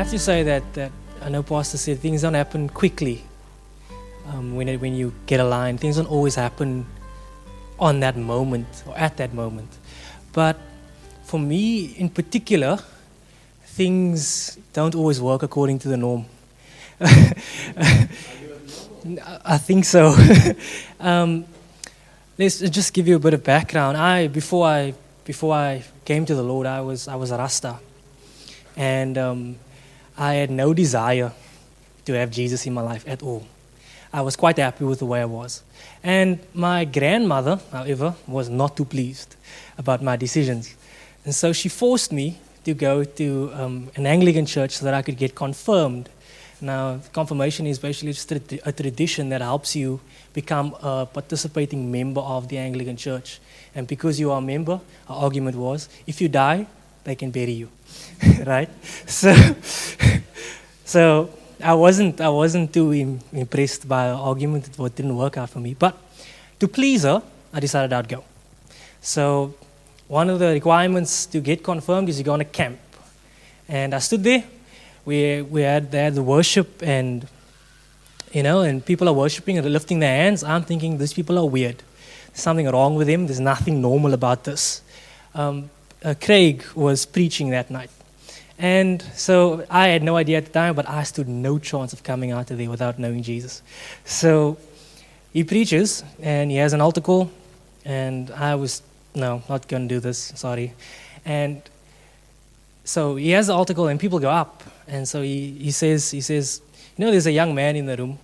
have to say that I know Pastor said things don't happen quickly. When you get aligned, things don't always happen on that moment or at that moment. But for me in particular, things don't always work according to the norm. I think so. Let's just give you a bit of background. Before I came to the Lord, I was a Rasta, and I had no desire to have Jesus in my life at all. I was quite happy with the way I was. And my grandmother, however, was not too pleased about my decisions. And so she forced me to go to an Anglican church so that I could get confirmed. Now, confirmation is basically just a tradition that helps you become a participating member of the Anglican church. And because you are a member, our argument was, if you die, they can bury you, right? So I wasn't too impressed by her argument. It didn't work out for me. But to please her, I decided I'd go. So one of the requirements to get confirmed is you go on a camp. And I stood there. They had the worship, and people are worshiping and lifting their hands. I'm thinking, these people are weird. There's something wrong with them. There's nothing normal about this. Craig was preaching that night. And so I had no idea at the time, but I stood no chance of coming out of there without knowing Jesus. So he preaches, and he has an altar call, and I was, no, not going to do this, sorry. And so he has the altar call, and people go up. And so he says, there's a young man in the room.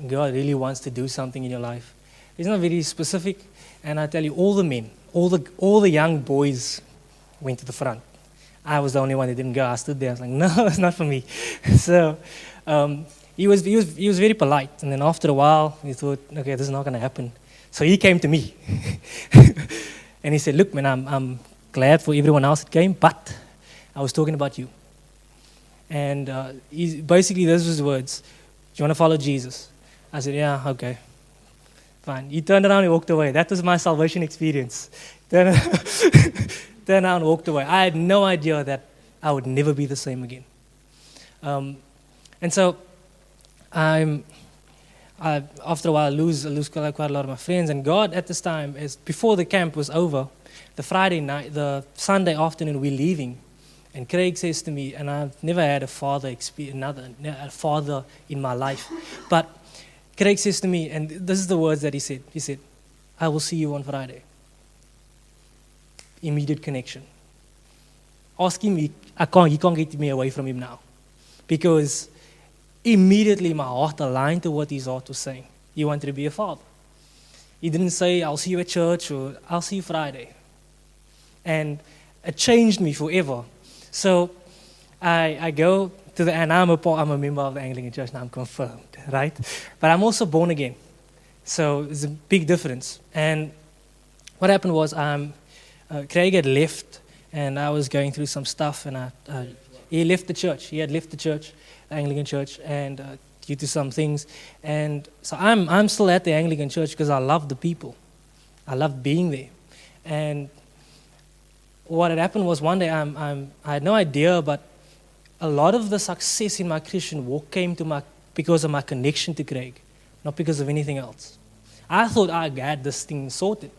God really wants to do something in your life. He's not very specific. And I tell you, all the men, all the young boys went to the front. I was the only one that didn't go. I stood there. I was like, no, it's not for me. So he was very polite. And then after a while, he thought, okay, this is not going to happen. So he came to me. And he said, look, man, I'm glad for everyone else that came, but I was talking about you. And basically, those were his words. Do you want to follow Jesus? I said, yeah, okay. Fine. He turned around and walked away. That was my salvation experience. Turned around and walked away. I had no idea that I would never be the same again. And so, after a while, I lose quite a lot of my friends. And God, at this time, before the camp was over, the Sunday afternoon, we're leaving. And Craig says to me, and I've never had a father in my life, but Craig says to me, and this is the words that he said. He said, I will see you on Friday. Immediate connection. Ask him, he can't get me away from him now. Because immediately my heart aligned to what his heart was saying. He wanted to be a father. He didn't say, I'll see you at church, or I'll see you Friday. And it changed me forever. So I go to and I'm a member of the Anglican Church, and I'm confirmed, right? But I'm also born again. So it's a big difference. And what happened was Craig had left, and I was going through some stuff, and he left the church. He had left the church, the Anglican Church, and due to some things. And so I'm still at the Anglican Church because I love the people. I loved being there. And what had happened was one day I had no idea, but a lot of the success in my Christian walk came because of my connection to Craig, not because of anything else. I thought I had this thing sorted.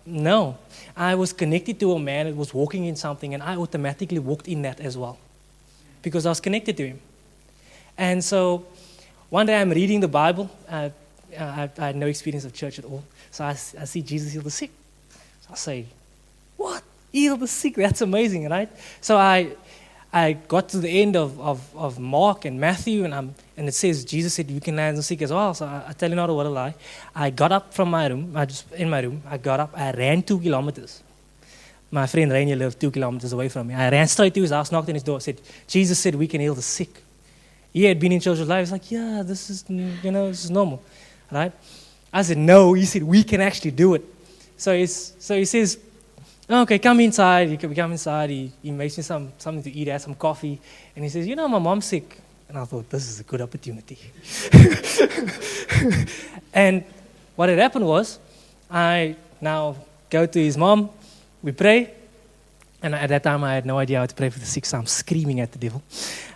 No, I was connected to a man that was walking in something, and I automatically walked in that as well because I was connected to him. And so one day I'm reading the Bible. I had no experience of church at all. So I see Jesus heal the sick. So I say, what? Heal the sick? That's amazing, right? So I got to the end of Mark and Matthew, and it says, Jesus said, you can lay hands on the sick as well. So I tell you not what a lie. I got up from my room, I got up, I ran 2 kilometers. My friend Rainier lived 2 kilometers away from me. I ran straight to his house, knocked on his door, said, Jesus said we can heal the sick. He had been in church his life. He's like, yeah, this is normal, right? I said, no. He said, we can actually do it. So he says, okay, come inside. We come inside. He makes me something to eat. I had some coffee. And he says, my mom's sick. And I thought, this is a good opportunity. And what had happened was, I now go to his mom. We pray. And at that time, I had no idea how to pray for the sick, so I'm screaming at the devil.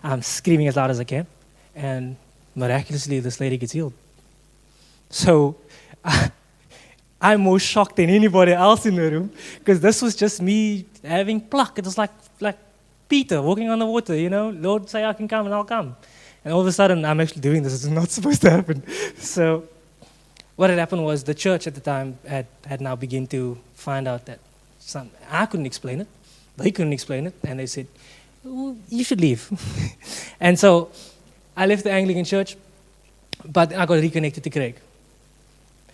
I'm screaming as loud as I can. And miraculously, this lady gets healed. So I'm more shocked than anybody else in the room, because this was just me having pluck. It was like Peter walking on the water, Lord, say I can come and I'll come. And all of a sudden, I'm actually doing this. It's not supposed to happen. So what had happened was the church at the time had now begun to find out that I couldn't explain it. They couldn't explain it. And they said, well, you should leave. And so I left the Anglican church, but I got reconnected to Craig.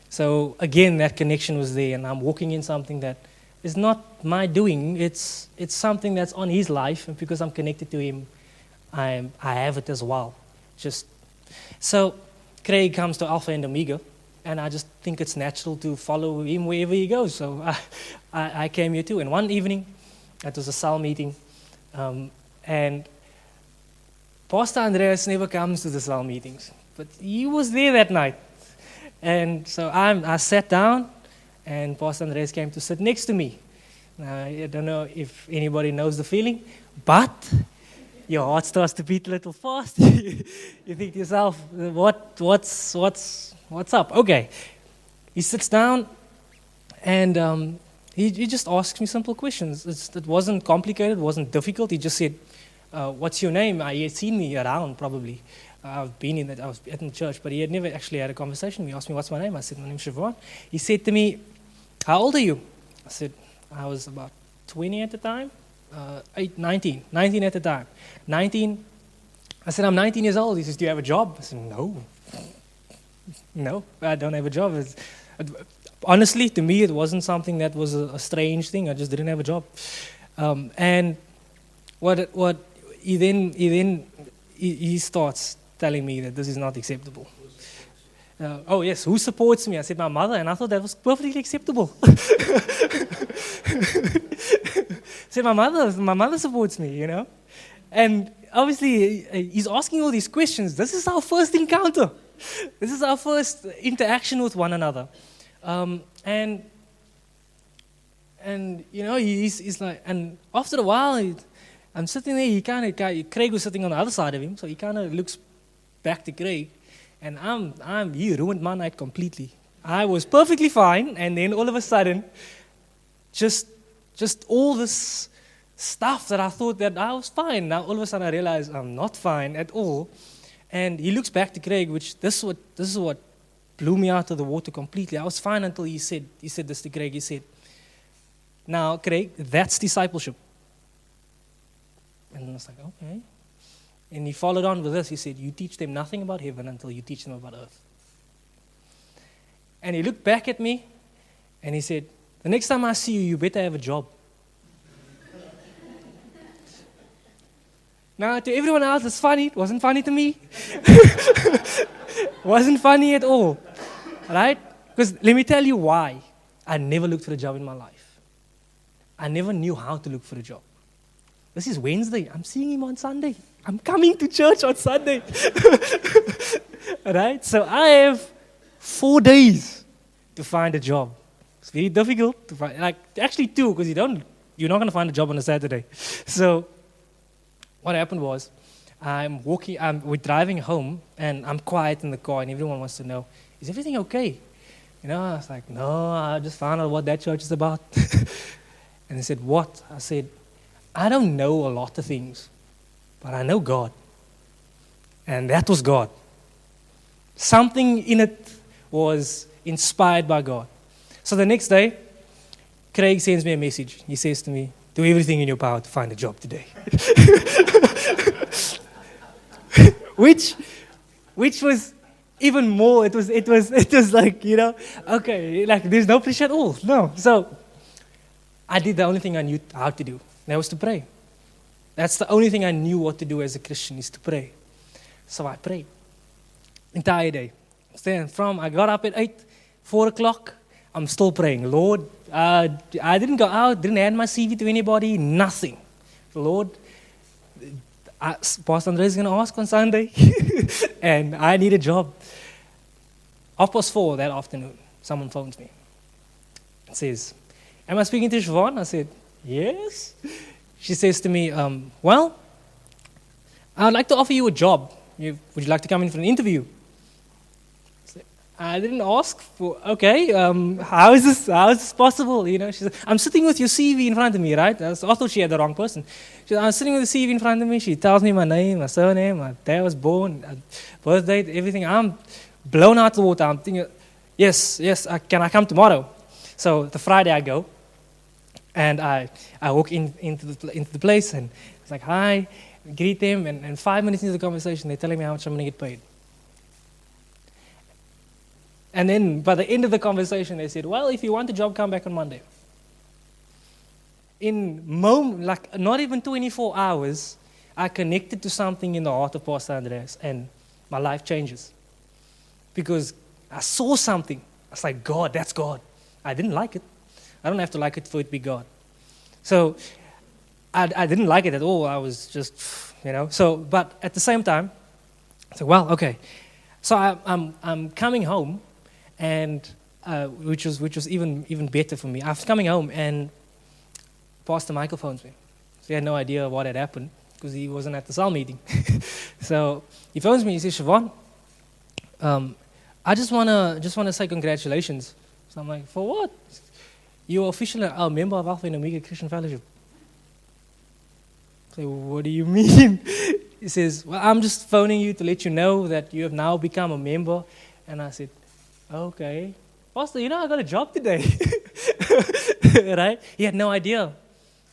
So again, that connection was there, and I'm walking in something that is not my doing. It's something that's on his life, and because I'm connected to him, I have it as well. So Craig comes to Alpha and Omega, and I just think it's natural to follow him wherever he goes. So I came here too. And one evening, it was a cell meeting, and Pastor Andreas never comes to the cell meetings, but he was there that night. And so I sat down, and Pastor Andreas came to sit next to me. Now, I don't know if anybody knows the feeling, but your heart starts to beat a little fast. You think to yourself, what's up? Okay. He sits down, and he just asks me simple questions. It wasn't complicated, it wasn't difficult. He just said, what's your name? He had seen me around, probably. I was at the church, but he had never actually had a conversation. He asked me, what's my name? I said, my name's Shivan. He said to me, how old are you? I said, I was about 20 at the time. 19 at the time. 19. I said, I'm 19 years old. He says, do you have a job? I said, no, I don't have a job. Honestly, to me, it wasn't something that was a strange thing. I just didn't have a job. And what he starts telling me that this is not acceptable. Oh yes, who supports me? I said, my mother, and I thought that was perfectly acceptable. I said, my mother supports me, And obviously, he's asking all these questions. This is our first encounter. This is our first interaction with one another. And he's like, and after a while, I'm sitting there, Craig was sitting on the other side of him, so he kind of looks back to Craig, and he ruined my night completely. I was perfectly fine, and then all of a sudden, just all this stuff that I thought that I was fine. Now all of a sudden I realize I'm not fine at all. And he looks back to Craig, which this is what blew me out of the water completely. I was fine until he said this to Craig. He said, now Craig, that's discipleship. And I was like, okay. And he followed on with this. He said, you teach them nothing about heaven until you teach them about earth. And he looked back at me, and he said, the next time I see you, you better have a job. Now, to everyone else, it's funny. It wasn't funny to me. Wasn't funny at all. Right? Because let me tell you why I never looked for a job in my life. I never knew how to look for a job. This is Wednesday. I'm seeing him on Sunday. I'm coming to church on Sunday. Right? So I have 4 days to find a job. It's very difficult to find. Actually 2, because you're not going to find a job on a Saturday. So what happened was, we're driving home, and I'm quiet in the car, and everyone wants to know, is everything okay? I was like, no, I just found out what that church is about. And they said, what? I said, I don't know a lot of things, but I know God. And that was God. Something in it was inspired by God. So the next day, Craig sends me a message. He says to me, do everything in your power to find a job today. Which was even more, it was like, okay, like there's no pressure at all. No. So I did the only thing I knew how to do. That was to pray. That's the only thing I knew what to do as a Christian, is to pray. So I prayed. Entire day. I got up at 4 o'clock. I'm still praying. Lord, I didn't go out, didn't hand my CV to anybody, nothing. Lord, Pastor Andres is going to ask on Sunday, and I need a job. 4:30 that afternoon, someone phones me and says, am I speaking to Shivan? I said, yes. She says to me, well, I'd like to offer you a job. Would you like to come in for an interview? I didn't ask for, okay, how is this possible? You know, she said, I'm sitting with your CV in front of me, right? I thought she had the wrong person. She said, I'm sitting with the CV in front of me. She tells me my name, my surname, my dad was born, birth date, everything. I'm blown out of the water. I'm thinking, yes, can I come tomorrow? So the Friday I go, and I walk into the place, and it's like, hi, greet them, and 5 minutes into the conversation, they're telling me how much I'm going to get paid. And then by the end of the conversation, they said, well, if you want a job, come back on Monday. Like not even 24 hours, I connected to something in the heart of Pastor Andreas, and my life changes. Because I saw something. I was like, God, that's God. I didn't like it. I don't have to like it for it to be God. So I didn't like it at all. I was just, but at the same time, I said, well, okay. So I'm coming home, and which was even better for me. I was coming home, and Pastor Michael phones me. So he had no idea what had happened because he wasn't at the cell meeting. So he phones me. He says, Shivan, I just wanna say congratulations. So I'm like, for what? You're officially a member of Alpha and Omega Christian Fellowship. I say, what do you mean? He says, well, I'm just phoning you to let you know that you have now become a member. And I said, okay. Pastor, I got a job today. Right? He had no idea.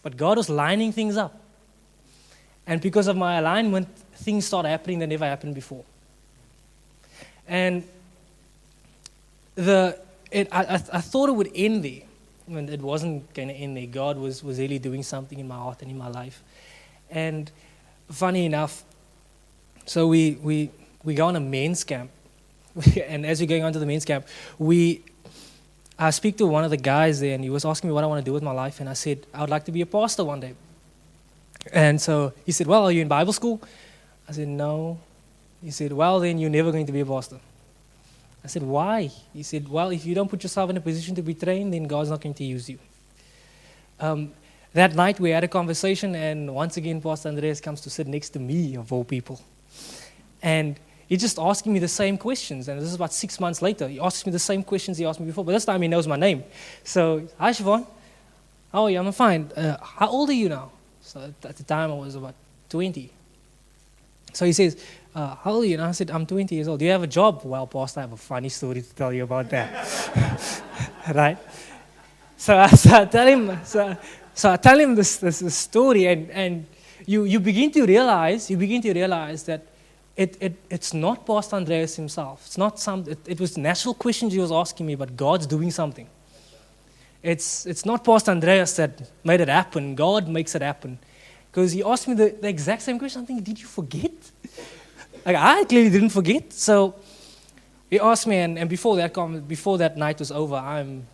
But God was lining things up. And because of my alignment, things started happening that never happened before. And I thought it would end there. When it wasn't going to end there. God was really doing something in my heart and in my life. And funny enough, so we go on a men's camp. And as we're going on to the men's camp, I speak to one of the guys there, and he was asking me what I want to do with my life. And I said, I would like to be a pastor one day. And so he said, well, are you in Bible school? I said, no. He said, well, then you're never going to be a pastor. I said, why? He said, well, if you don't put yourself in a position to be trained, then God's not going to use you. That night we had a conversation, and once again, Pastor Andreas comes to sit next to me, of all people. And he's just asking me the same questions, and this is about 6 months later. He asks me the same questions he asked me before, but this time he knows my name. So, hi, Shivan. How are you? I'm fine. How old are you now? So at the time I was about 20. So he says, how old are you? And I said, I'm 20 years old. Do you have a job? Well, Pastor, I have a funny story to tell you about that. Right? So I tell him this story, and you begin to realize that it's not Pastor Andreas himself. It's not it was natural questions he was asking me, but God's doing something. It's not Pastor Andreas that made it happen. God makes it happen. Because he asked me the exact same question. I'm thinking, did you forget? Like, I clearly didn't forget. So he asked me, and before that night was over, I'm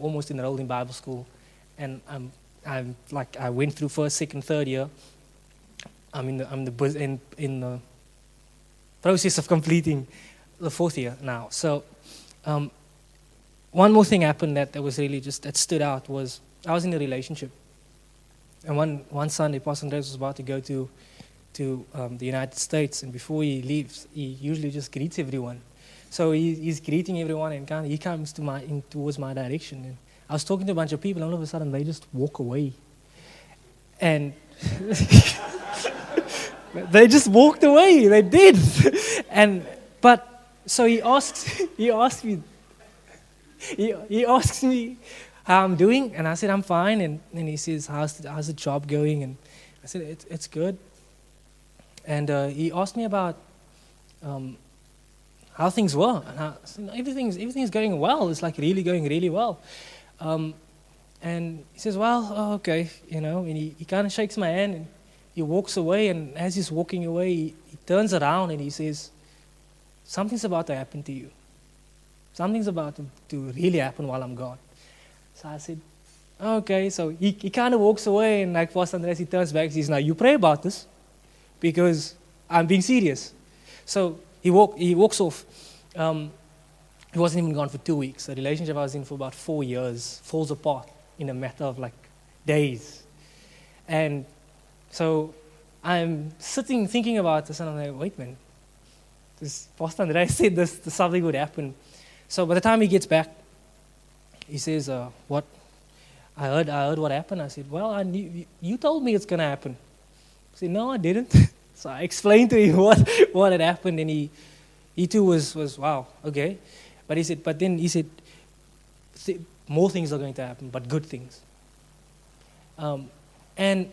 almost enrolled in Bible school, and I went through first, second, third year. I'm in the process of completing the fourth year now. So one more thing happened that was really that stood out was I was in a relationship. And one Sunday, Pastor Andreas was about to go to the United States, and before he leaves, he usually just greets everyone. So he's greeting everyone, and he comes towards my direction. And I was talking to a bunch of people, and all of a sudden they just walk away. And they just walked away. They did. So he asks me how I'm doing, and I said I'm fine, and then he says, how's the job going? And I said it's good. And he asked me about how things were, and I said, everything's going well. It's like really going really well. And he says, well, okay, and he kind of shakes my hand, and he walks away, and as he's walking away, he turns around and he says, something's about to happen to you. Something's about to really happen while I'm gone. So I said, okay. So he kind of walks away, and like Pastor Andreas, he turns back and says, now you pray about this, because I'm being serious. So he walks off. He wasn't even gone for 2 weeks. The relationship I was in for about 4 years falls apart in a matter of like days. And so I'm sitting thinking about this, and I'm like, wait, man, this Pastor Andrea said this something would happen. So by the time he gets back, he says, what? I heard what happened. I said, well, I knew, you told me it's going to happen. He said, no, I didn't. So I explained to him what had happened, and he too was wow, okay. But then he said, more things are going to happen, but good things. And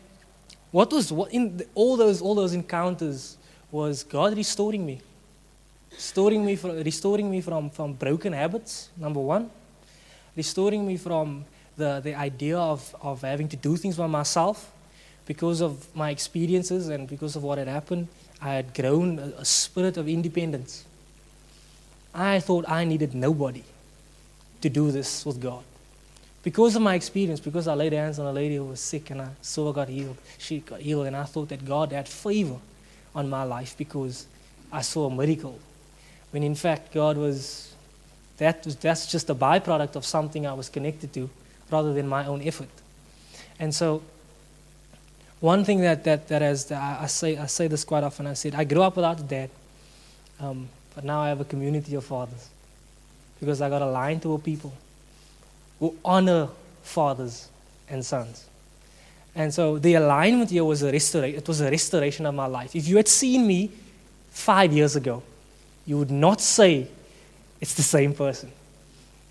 what in all those encounters was God restoring me from broken habits, number one, restoring me from the idea of having to do things by myself. Because of my experiences and because of what had happened, I had grown a spirit of independence. I thought I needed nobody to do this with God. Because of my experience, because I laid hands on a lady who was sick and I saw her got healed, she got healed, and I thought that God had favor on my life because I saw a miracle. When in fact, that's just a byproduct of something I was connected to rather than my own effort. And so, one thing I say this quite often. I said I grew up without a dad, but now I have a community of fathers because I got aligned to a people who honor fathers and sons. And so the alignment here was it was a restoration of my life. If you had seen me 5 years ago, you would not say it's the same person.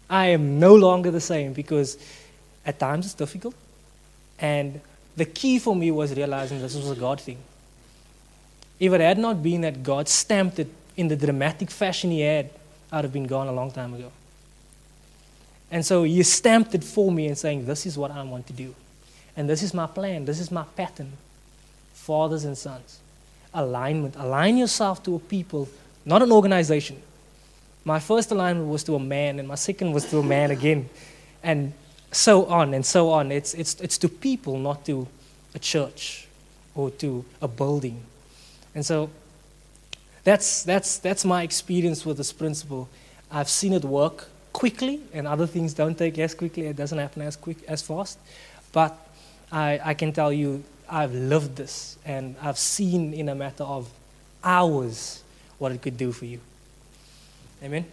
I am no longer the same because at times it's difficult, and the key for me was realizing this was a God thing. If it had not been that God stamped it in the dramatic fashion He had, I would have been gone a long time ago. And so He stamped it for me and saying, this is what I want to do. And this is my plan. This is my pattern. Fathers and sons. Alignment. Align yourself to a people, not an organization. My first alignment was to a man, and my second was to a man again. And so on and so on. It's to people, not to a church or to a building. And so that's my experience with this principle. I've seen it work quickly, and other things don't take as quickly. It doesn't happen as fast. But I can tell you, I've lived this, and I've seen in a matter of hours what it could do for you. Amen.